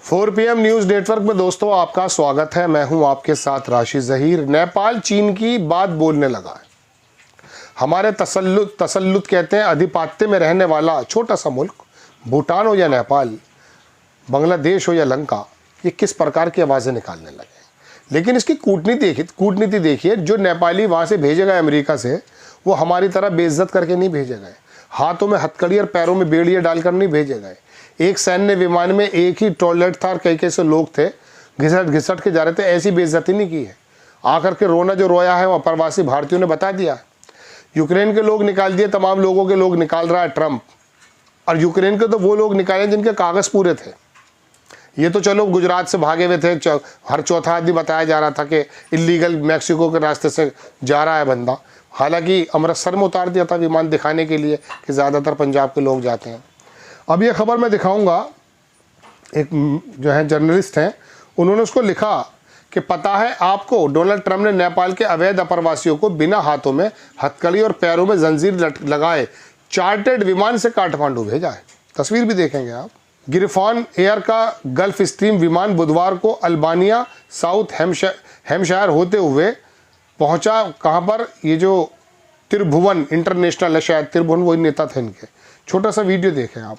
4 PM news network में दोस्तों आपका स्वागत है। मैं हूं आपके साथ राशि ज़हीर। नेपाल चीन की बात बोलने लगा है। हमारे तसल्लुत कहते हैं अधिपत्य में रहने वाला छोटा सा मुल्क भूटान हो या नेपाल, बांग्लादेश हो या लंका, ये किस प्रकार की आवाज़ें निकालने लगे। लेकिन इसकी कूटनीति देखिए। जो नेपाली वहाँ से भेजे गए अमेरिका से, वो हमारी तरह बेइज्जत करके नहीं भेजे गए, हाथों में हथकड़ी और पैरों में बेड़ियाँ डालकर नहीं भेजे गए। एक सैन्य विमान में एक ही टॉयलेट था और कई से लोग थे, घिसट घिसट के जा रहे थे। ऐसी बेइज्जती नहीं की है। आकर के रोना जो रोया है वो अप्रवासी भारतीयों ने बता दिया। यूक्रेन के लोग निकाल दिए, तमाम लोगों के लोग निकाल रहा है ट्रंप। और यूक्रेन के तो वो लोग निकाले जिनके कागज़ पूरे थे। ये तो चलो गुजरात से भागे हुए थे, हर चौथा आदमी बताया जा रहा था कि इलीगल मैक्सिको के रास्ते से जा रहा है बंदा। हालांकि अमृतसर में उतार दिया था विमान दिखाने के लिए कि ज़्यादातर पंजाब के लोग जाते हैं। अब ये खबर मैं दिखाऊंगा। एक जो है जर्नलिस्ट हैं, उन्होंने उसको लिखा कि पता है आपको, डोनाल्ड ट्रंप ने नेपाल के अवैध अप्रवासियों को बिना हाथों में हथकड़ी और पैरों में जंजीर लगाए चार्टर्ड विमान से काठमांडू भेजा है। तस्वीर भी देखेंगे आप। गिरिफॉन एयर का गल्फ स्ट्रीम विमान बुधवार को अल्बानिया साउथ हैम्पशायर होते हुए पहुंचा। कहाँ पर? ये जो त्रिभुवन इंटरनेशनल है, शायद त्रिभुवन वही नेता थे इनके। छोटा सा वीडियो देखें आप।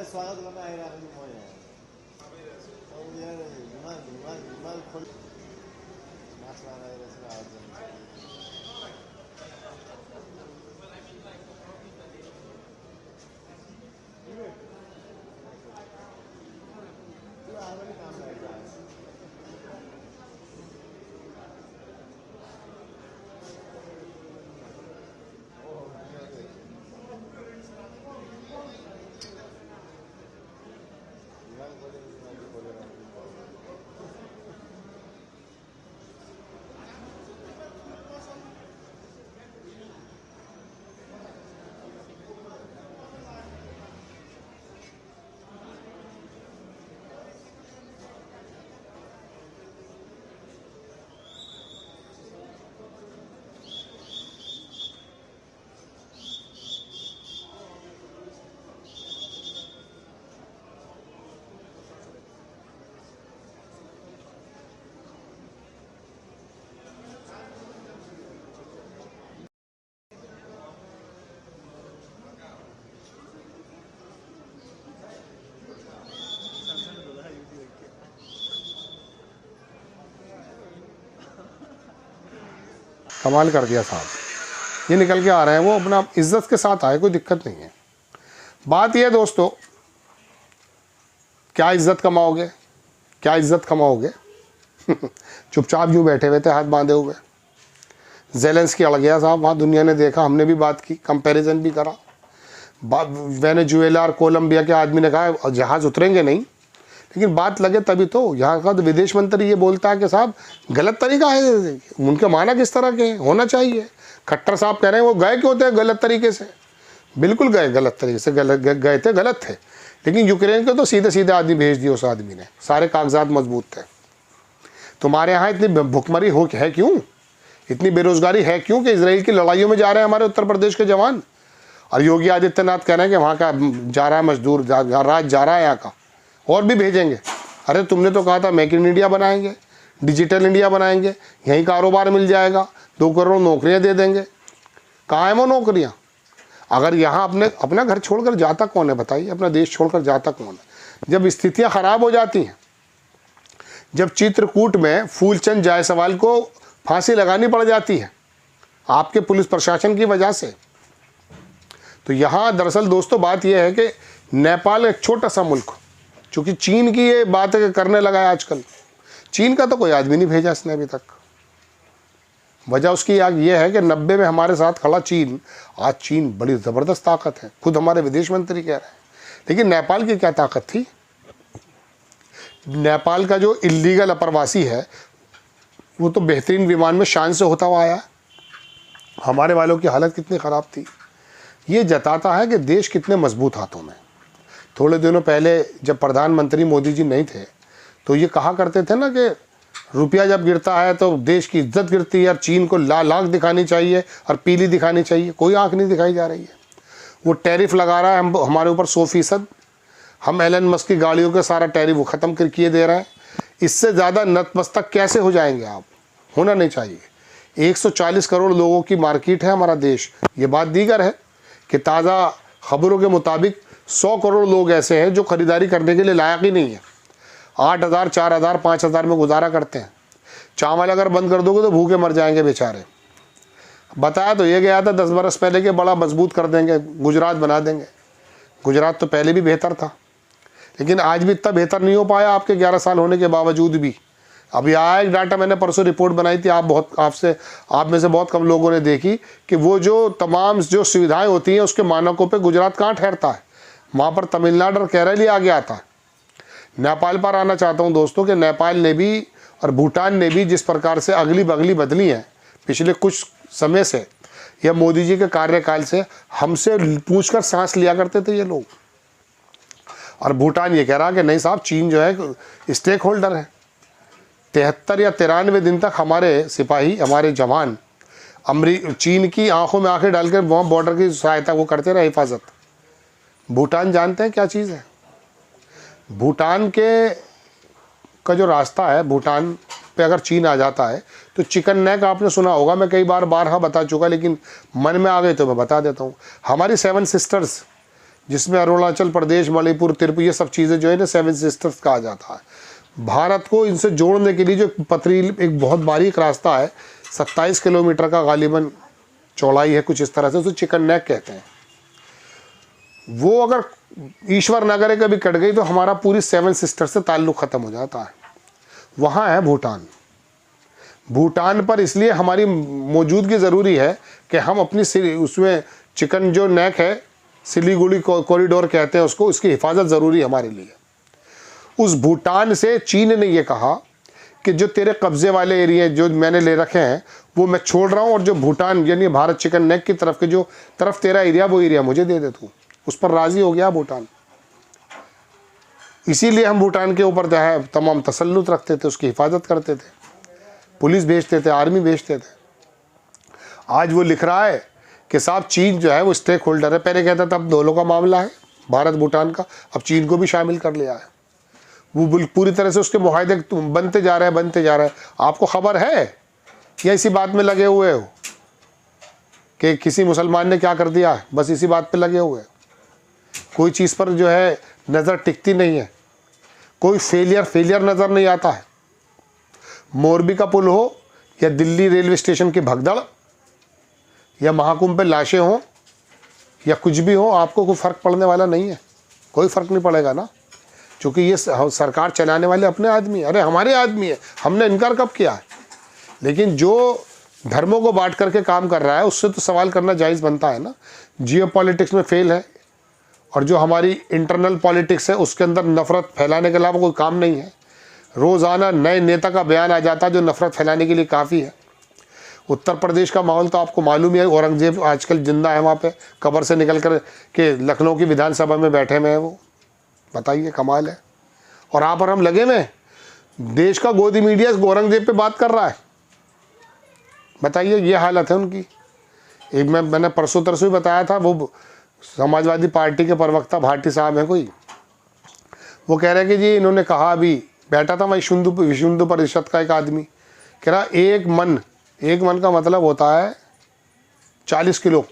स्वागत गर्न आइरहेको छु म यहाँ। अब यहाँ हिमाल खोल मास लगाएर चाहिँ आवाज त्यो आएर पनि काम गरेको कमाल कर दिया साहब। ये निकल के आ रहे हैं, वो अपना इज्जत के साथ आए, कोई दिक्कत नहीं है। बात ये दोस्तों, क्या इज्जत कमाओगे, क्या इज्जत कमाओगे? चुपचाप यूँ बैठे हुए थे हाथ बांधे हुए। ज़ेलेंस्की अड़ गया साहब, वहाँ दुनिया ने देखा, हमने भी बात की, कंपैरिजन भी करा। वेनेजुएला और कोलंबिया के आदमी ने कहा जहाज़ उतरेंगे नहीं, लेकिन बात लगे तभी तो। यहाँ का तो विदेश मंत्री ये बोलता है कि साहब गलत तरीका है, उनके माना किस तरह के होना चाहिए। खट्टर साहब कह रहे हैं वो गए क्यों थे गलत तरीके से, बिल्कुल गए गलत तरीके से, गए थे गलत थे। लेकिन यूक्रेन के तो सीधे सीधे आदमी भेज दिए, उस आदमी ने, सारे कागजात मजबूत थे। तुम्हारे यहाँ इतनी भुखमरी हो है क्यों? इतनी बेरोजगारी है क्यों कि इजराइल की लड़ाइयों में जा रहे हैं हमारे उत्तर प्रदेश के जवान, और योगी आदित्यनाथ कह रहे हैं कि वहाँ का जा रहा है मजदूर, राज जा रहा है यहाँ का, और भी भेजेंगे। अरे तुमने तो कहा था मेक इन इंडिया बनाएंगे, डिजिटल इंडिया बनाएंगे, यहीं कारोबार मिल जाएगा, 2 करोड़ नौकरियाँ दे देंगे। कहाँ है वो नौकरियाँ? अगर यहाँ अपना घर छोड़कर जाता कौन है बताइए, अपना देश छोड़कर जाता कौन है? जब स्थितियाँ खराब हो जाती हैं, जब चित्रकूट में फूलचंद जायसवाल को फांसी लगानी पड़ जाती है आपके पुलिस प्रशासन की वजह से, तो यहाँ दरअसल दोस्तों बात यह है कि नेपाल एक छोटा सा मुल्क, चूँकि चीन की ये बात करने लगा है आजकल, चीन का तो कोई आदमी नहीं भेजा इसने अभी तक। वजह उसकी ये है कि 90 में हमारे साथ खड़ा चीन, आज चीन बड़ी ज़बरदस्त ताकत है, खुद हमारे विदेश मंत्री कह रहे हैं। लेकिन नेपाल की क्या ताकत थी? नेपाल का जो इल्लीगल अप्रवासी है वो तो बेहतरीन विमान में शान से होता हुआ आया। हमारे वालों की हालत कितनी ख़राब थी। ये जताता है कि देश कितने मजबूत हाथों में। थोड़े दिनों पहले जब प्रधानमंत्री मोदी जी नहीं थे तो ये कहा करते थे ना कि रुपया जब गिरता है तो देश की इज्जत गिरती है, और चीन को लाल आँख दिखानी चाहिए और पीली दिखानी चाहिए। कोई आँख नहीं दिखाई जा रही है। वो टैरिफ लगा रहा है हमारे ऊपर 100%। हम एलन मस्क की गाड़ियों के सारा टैरिफ वो ख़त्म किए दे रहे हैं। इससे ज़्यादा नतमस्तक कैसे हो जाएंगे आप? होना नहीं चाहिए। 140 करोड़ लोगों की मार्केट है हमारा देश। ये बात दीगर है कि ताज़ा खबरों के मुताबिक 100 करोड़ लोग ऐसे हैं जो ख़रीदारी करने के लिए लायक ही नहीं है। 8,000, 4,000, 5,000 में गुजारा करते हैं। चावल अगर बंद कर दोगे तो भूखे मर जाएंगे बेचारे। बताया तो ये गया था 10 बरस पहले कि बड़ा मजबूत कर देंगे, गुजरात बना देंगे। गुजरात तो पहले भी बेहतर था, लेकिन आज भी इतना बेहतर नहीं हो पाया आपके 11 साल होने के बावजूद भी। अभी आया एक डाटा, मैंने परसों रिपोर्ट बनाई थी, आप में से बहुत कम लोगों ने देखी कि वो जो तमाम जो सुविधाएं होती हैं उसके मानकों पे गुजरात कहाँ ठहरता है। वहाँ पर तमिलनाडु और केरल ही आगे आता है। नेपाल पर आना चाहता हूँ दोस्तों कि नेपाल ने भी और भूटान ने भी जिस प्रकार से अगली बगली बदली है पिछले कुछ समय से, यह मोदी जी के कार्यकाल से, हमसे पूछकर सांस लिया करते थे ये लोग। और भूटान ये कह रहा कि नहीं साहब, चीन जो है स्टेक होल्डर है। 73 या 93 दिन तक हमारे सिपाही, हमारे जवान चीन की आंखों में आंखें डालकर वहाँ बॉर्डर की सहायता वो करते रहे, हिफाजत। भूटान जानते हैं क्या चीज़ है? भूटान का जो रास्ता है, भूटान पे अगर चीन आ जाता है तो चिकन नेक आपने सुना होगा, मैं कई बार बारहा बता चुका, लेकिन मन में आ गई तो मैं बता देता हूँ। हमारी 7 सिस्टर्स, जिसमें अरुणाचल प्रदेश, मणिपुर, त्रिपुरा, ये सब चीज़ें जो है ना 7 सिस्टर्स कहा जाता है। भारत को इनसे जोड़ने के लिए जो पथरीली एक बहुत बारीक रास्ता है, 27 किलोमीटर का गालिबन चौड़ाई है, कुछ इस तरह से, उसे चिकन नेक कहते हैं। वो अगर ईश्वर न करे कभी कट गई तो हमारा पूरी 7 सिस्टर से ताल्लुक़ ख़त्म हो जाता है। वहाँ है भूटान। भूटान पर इसलिए हमारी मौजूदगी ज़रूरी है कि हम अपनी उसमें चिकन जो नेक है, सिलीगुड़ी कॉरिडोर कहते हैं उसको, उसकी हिफाजत ज़रूरी है हमारे लिए। उस भूटान से चीन ने ये कहा कि जो तेरे कब्ज़े वाले एरिया जो मैंने ले रखे हैं वो मैं छोड़ रहा हूँ, और जो भूटान यानी भारत चिकन नेक की तरफ के जो तरफ तेरा एरिया, वो एरिया मुझे दे दे तू। उस पर राज़ी हो गया भूटान। इसीलिए हम भूटान के ऊपर जो है तमाम तसल्लुत रखते थे, उसकी हिफाजत करते थे, पुलिस भेजते थे, आर्मी भेजते थे। आज वो लिख रहा है कि साहब चीन जो है वो स्टेक होल्डर है। पहले कहता था अब दोनों का मामला है, भारत भूटान का, अब चीन को भी शामिल कर लिया है। वो पूरी तरह से उसके मुआहदे बनते जा रहे हैं। आपको खबर है या इसी बात में लगे हुए हो कि किसी मुसलमान ने क्या कर दिया है? बस इसी बात पे लगे हुए। कोई चीज़ पर जो है नज़र टिकती नहीं है, कोई फेलियर नज़र नहीं आता है। मोरबी का पुल हो या दिल्ली रेलवे स्टेशन की भगदड़ या महाकुंभ पे लाशें हों या कुछ भी हो, आपको कोई फ़र्क पड़ने वाला नहीं है। कोई फ़र्क नहीं पड़ेगा ना, क्योंकि ये सरकार चलाने वाले अपने आदमी है। अरे हमारे आदमी है, हमने इनकार कब किया है? लेकिन जो धर्मों को बांट करके काम कर रहा है उससे तो सवाल करना जायज़ बनता है ना। जियो पॉलिटिक्स में फेल है, और जो हमारी इंटरनल पॉलिटिक्स है उसके अंदर नफ़रत फैलाने के अलावा कोई काम नहीं है। रोज़ाना नए नेता का बयान आ जाता है जो नफ़रत फैलाने के लिए काफ़ी है। उत्तर प्रदेश का माहौल तो आपको मालूम ही है। औरंगजेब आजकल जिंदा है वहाँ पे, कब्र से निकल कर के लखनऊ की विधानसभा में बैठे हुए हैं वो। बताइए, कमाल है। और यहाँ पर हम लगे हुए, देश का गोदी मीडिया औरंगजेब पे बात कर रहा है। बताइए, ये हालत है उनकी। एक मैंने परसों तरसों ही बताया था, वो समाजवादी पार्टी के प्रवक्ता भाटी साहब हैं कोई, वो कह रहे हैं कि जी इन्होंने कहा, अभी बैठा था वही विश्व हिंदू परिषद का एक आदमी, कह रहा एक मन का मतलब होता है 40 किलो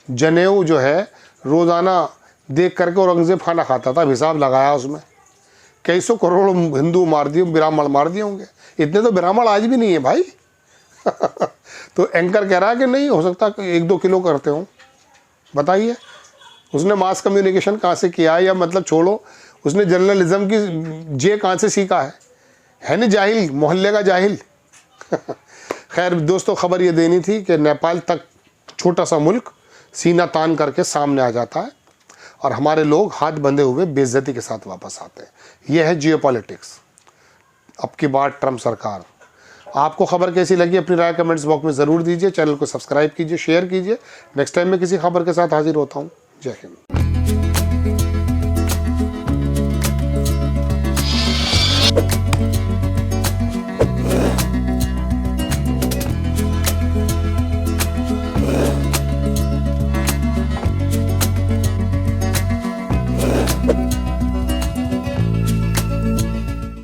जनेऊ जो है रोज़ाना देख करके औरंगजेब खाना खाता था। हिसाब लगाया उसमें कई सौ करोड़ हिंदू मार दिए, ब्राह्मण मार दिए होंगे। इतने तो ब्राह्मण आज भी नहीं है भाई। तो एंकर कह रहा है कि नहीं हो सकता 1-2 किलो करते हो। बताइए उसने मास कम्युनिकेशन कहाँ से किया है, या मतलब छोड़ो उसने जर्नलिज्म की जे कहाँ से सीखा है नहीं जाहिल, मोहल्ले का जाहिल। खैर दोस्तों, खबर ये देनी थी कि नेपाल तक छोटा सा मुल्क सीना तान करके सामने आ जाता है और हमारे लोग हाथ बंधे हुए बेइज्जती के साथ वापस आते हैं। यह है जियोपॉलिटिक्स। अब की बार ट्रम्प सरकार। आपको खबर कैसी लगी अपनी राय कमेंट्स बॉक्स में ज़रूर दीजिए। चैनल को सब्सक्राइब कीजिए, शेयर कीजिए। नेक्स्ट टाइम मैं किसी खबर के साथ हाजिर होता हूँ। जय हिंद।